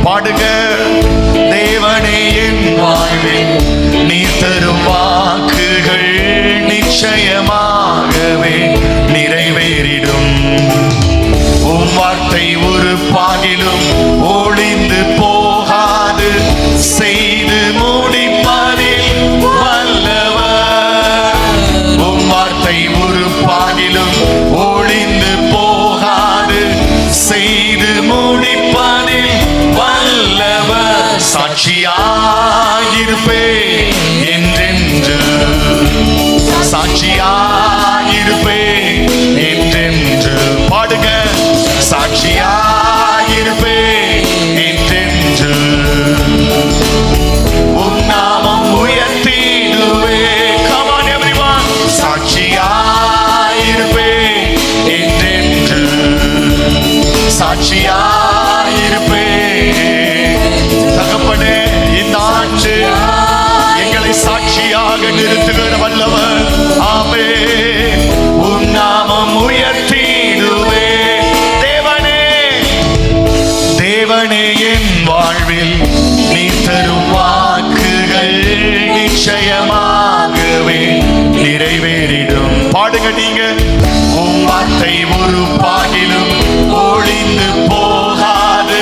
பாடுங்க. தேவனே என் வாழ்வில் நீ தரும் வாக்குகள் நிச்சயமாகவே நிறைவேறிடும். உம் வார்த்தை ஒரு பாகிலும் ஒளிந்து போகாது, செய்து முடிப்பதில் வல்லவர். உம் வார்த்தை ஒரு பாகிலும் ஒளிந்து போகாது, செய்து முடிப்பதில் வல்லவர். சாட்சியாயிருப்பே என்றென்று, சாட்சியாயிருப்பே என்றென்று. பாடுங்க. சாட்சியாயிருப்பே என்றென்று. உம் நாமம் உயர்த்திடுவே. Come on everyone. சாட்சியாயிருப்பே என்றென்று. சாட்சியாயிருப்பே. தகப்பனே, இந்த ஆண்டு எங்களை சாட்சியாக நிறுத்துகிற வல்லவர். ஆமென். உம் நாமம் உயர்த்திடுவே. தேவனே என் வாழ்வில் நீ தரும் வாக்குகள் நிச்சயமாகவே நிறைவேறிடும். பாடுங்க நீங்க. உம் வார்த்தை ஒரு பாகிலும் ஒளிந்து போகாது,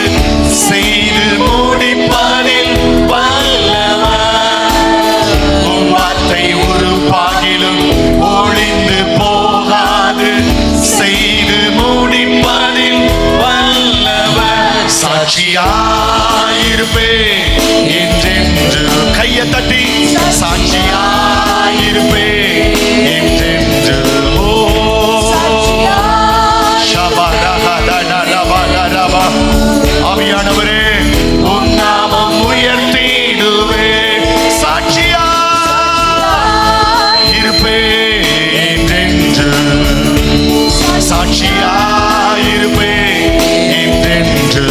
செய்து முடிப்பதில் வல்லவர். உம் வார்த்தை ஒரு பாகிலும் ஒளிந்து போகாது, செய்து முடிப்பதில் வல்லவர். சாட்சியாயிருப்பே என்றென்று. கையை தட்டி சாட்சியாயிருப்பே என்றென்று. ஓ ஷபரஹதரபரப. ஆவியானவரே, உம் நாமம் உயர்த்திடுவே. சாட்சியாயிருப்பே என்றென்று. சாட்சியாயிருப்பே என்றென்று.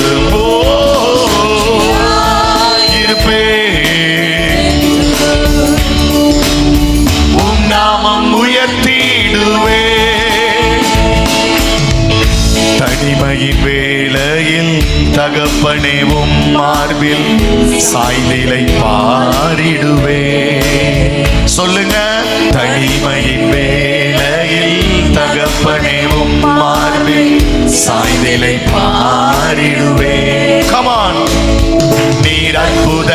உம் நாமம் உயர்த்திடுவே. தனிமையின் வேளையில் தகப்பனே உம் மார்பில் சாய்நிலை பாரிடுவே. சொல்லுங்க. தனிமையின் வேளையில் தகப்பனே உம் மார்பில் சாய்நிலை பாரிடுவே. Come on. நீர் அற்புத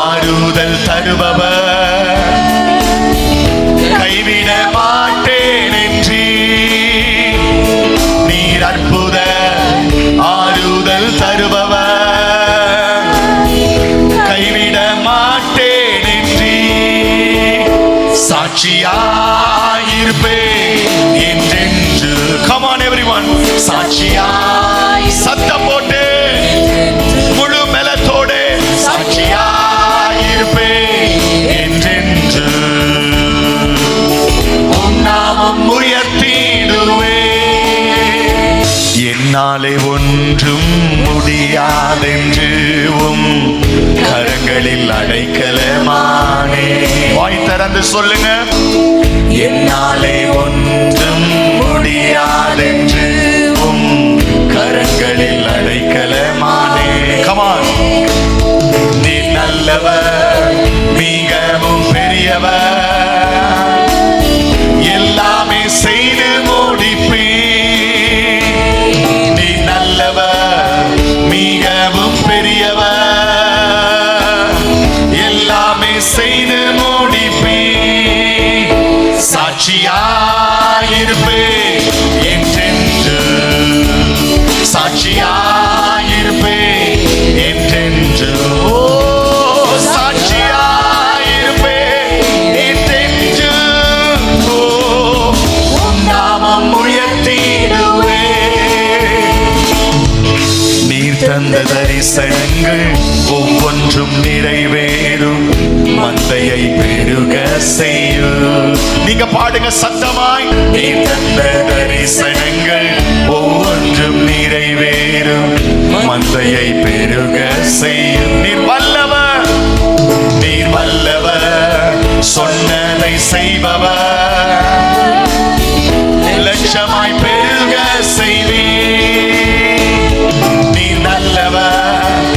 ஆறுதல் தருபவர், கைவிட மாட்டேன் என்று. நீர் அற்புத ஆறுதல் தருபவர், கைவிட மாட்டேன் என்று. சாட்சியாயிருப்பே என்றென்று. Come on everyone. சாட்சியாய் சத்தம் போட்டு முழு மெலத்தோடு சாட்சியாயிருப்பே என்றென்று. உம் நாமம் உயர்த்திடுவே. என்னாலே ஒன்றும் முடியாதென்று உம் கரங்களில் அடைக்கலமானே. வாய் திறந்து சொல்லுங்க. என்னாலே ஒன்றும் முடியாதென்று உம் கரங்களில் அடைக்கலமானே. Come on. நீ நல்லவர், மிகவும் பெரியவர், எல்லாமே செய்து முடிப்பே. நீ நல்லவர், மிகவும் பெரியவர், எல்லாமே செய்து முடிப்பே. சாட்சியாயிருப்பே என்றென்று. சாட்சியாயிருப்பே என்றென்று. ஓ சாட்சியாயிருப்பே என்றென்று. ஓ உம் நாமம் உயர்த்திடுவே. நீர் தந்த தரிசனங்கள் ஒவ்வொன்றும் நிறைவேறும், மந்தையை பெருக செய்யும். நீங்க பாடுங்க சத்தமாய். நீர் தந்த தரிசனங்கள் ஒவ்வொன்றும் நிறைவேறும், மந்தையை பெருக செய்யும். நீர் வல்லவர், நீர் வல்லவர், சொன்னதை செய்பவர், லட்சமாய் பெருக செய்வீர். நீர் நல்லவர்,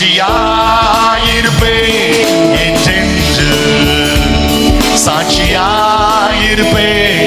சாட்சியாயிருப்பேன் என்றென்று, சாட்சியாயிருப்பேன்